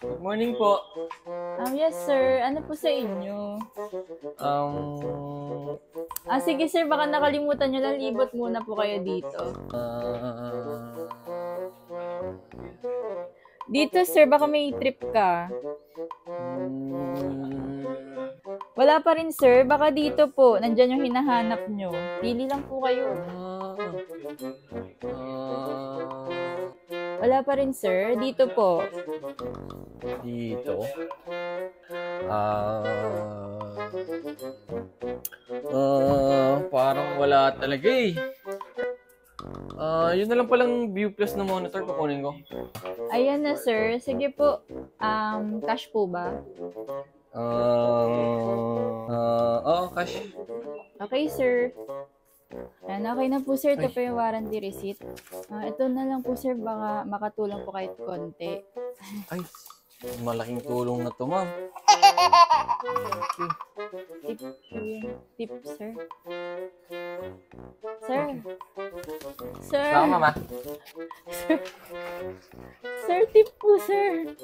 Good morning po. Yes sir. Ano po sa inyo? Um, Sige sir, baka nakalimutan nyo lang, libot muna po kayo dito. ah, Dito sir, baka may trip ka. mm, Wala pa rin sir, baka dito po, nandyan yung hinahanap nyo. Pili lang po kayo. ah, Wala pa rin sir, dito po. dito. Parang wala talaga eh. Yun na lang palang View Plus na monitor kukunin ko. Ayan na sir, sige po. Cash po ba? Cash. Okay sir. Ayan, okay na po sir, ito pa yung warranty receipt. Ito na lang po sir, baka makatulong po kahit konti. Ay, malaking tulong na to, ma'am. Okay. Tip po yun. Tip sir. Sir. Sir. Salamat, mama. Sir, tip po sir.